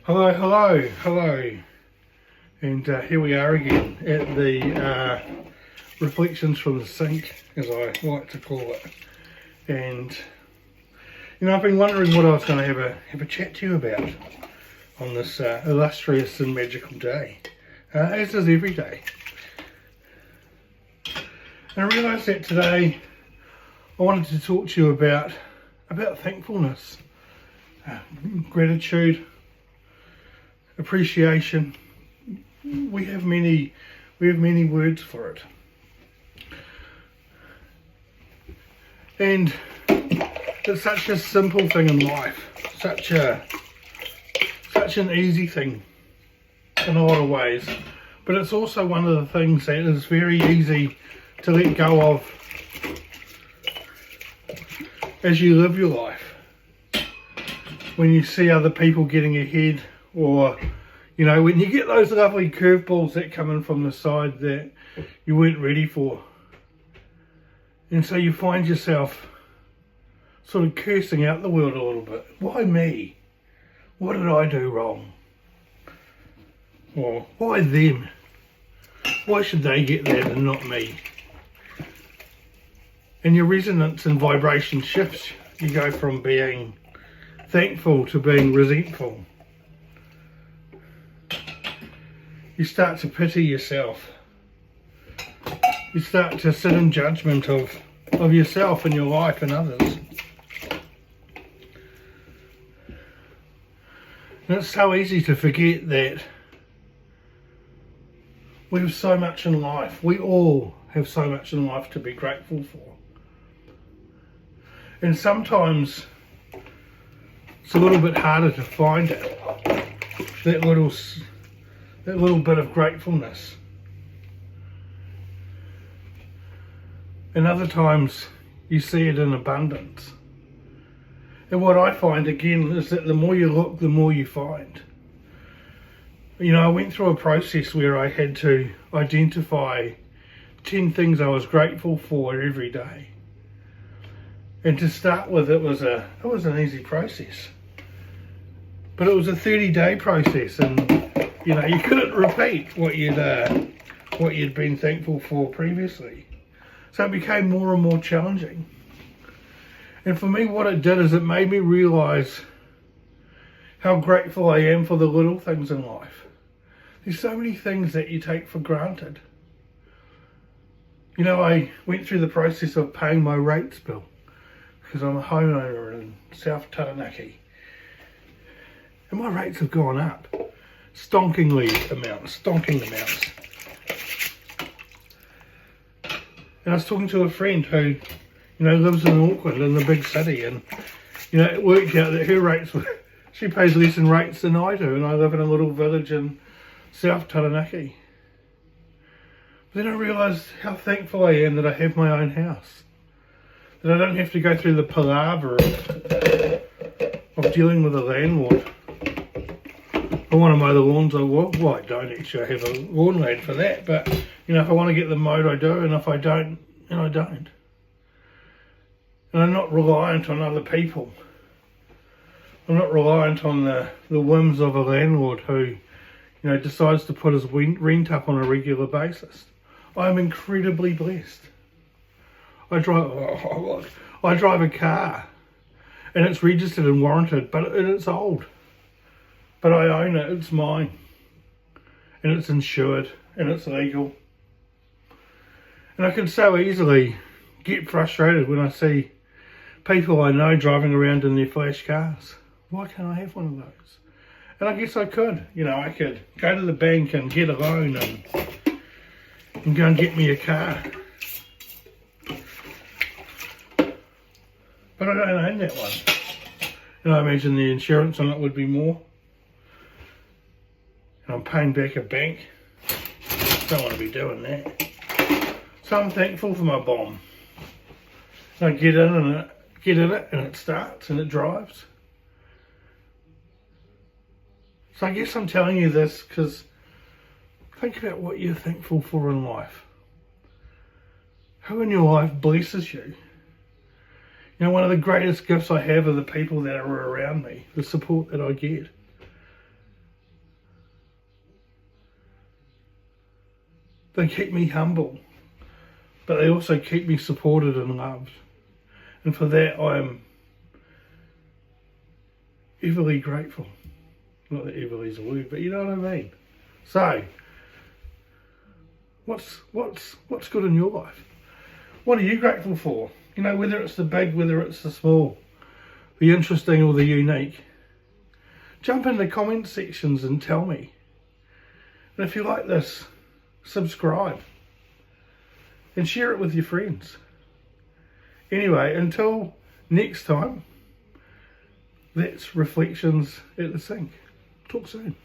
Hello. And here we are again at the Reflections from the Sink, as I like to call it. And, I've been wondering what I was going to have a chat to you about on this illustrious and magical day, as is every day. And I realised that today I wanted to talk to you about thankfulness, gratitude, appreciation. We have many words for it, and it's such a simple thing in life, such an easy thing in a lot of ways, but it's also one of the things that is very easy to let go of as you live your life. When you see other people getting ahead, or when you get those lovely curveballs that come in from the side that you weren't ready for, and so you find yourself sort of cursing out the world a little bit. Why me? What did I do wrong? Or why them? Why should they get that and not me? And your resonance and vibration shifts. You go from being thankful to being resentful. You start to pity yourself. You start to sit in judgment of yourself and your life and others. And it's so easy to forget that we have so much in life. We all have so much in life to be grateful for. And sometimes it's a little bit harder to find it, that little bit of gratefulness. And other times you see it in abundance. And what I find again is that the more you look, the more you find. I went through a process where I had to identify 10 things I was grateful for every day. And to start with, it was an easy process. But it was a 30-day process, and you couldn't repeat what you'd been thankful for previously. So it became more and more challenging. And for me, what it did is it made me realise how grateful I am for the little things in life. There's so many things that you take for granted. I went through the process of paying my rates bill, because I'm a homeowner in South Taranaki. And my rates have gone up. Stonking amounts. And I was talking to a friend who, lives in Auckland, in the big city, and, it worked out that her rates she pays less in rates than I do, and I live in a little village in South Taranaki. But then I realised how thankful I am that I have my own house. That I don't have to go through the palaver of dealing with a landlord. I want to mow the lawns, I don't actually have a lawn lad for that, but if I want to get them mowed, I do, and if I don't, then I don't. And I'm not reliant on other people. I'm not reliant on the whims of a landlord who decides to put his rent up on a regular basis. I'm incredibly blessed. I drive a car, and it's registered and warranted, but it's old. But I own it, it's mine. And it's insured, and it's legal. And I can so easily get frustrated when I see people I know driving around in their flash cars. Why can't I have one of those? And I guess I could. I could go to the bank and get a loan and go and get me a car. But I don't own that one. And I imagine the insurance on it would be more. And I'm paying back a bank. Don't want to be doing that. So I'm thankful for my bomb. I get in it and it starts and it drives. So I guess I'm telling you this because think about what you're thankful for in life. Who in your life blesses you? One of the greatest gifts I have are the people that are around me, the support that I get. They keep me humble, but they also keep me supported and loved. And for that, I am everly grateful. Not that everly is a word, but you know what I mean. So, what's good in your life? What are you grateful for? You know, whether it's the big, whether it's the small, the interesting or the unique. Jump in the comment sections and tell me. And if you like this, subscribe and share it with your friends. Anyway, until next time, that's Reflections at the Sink. Talk soon.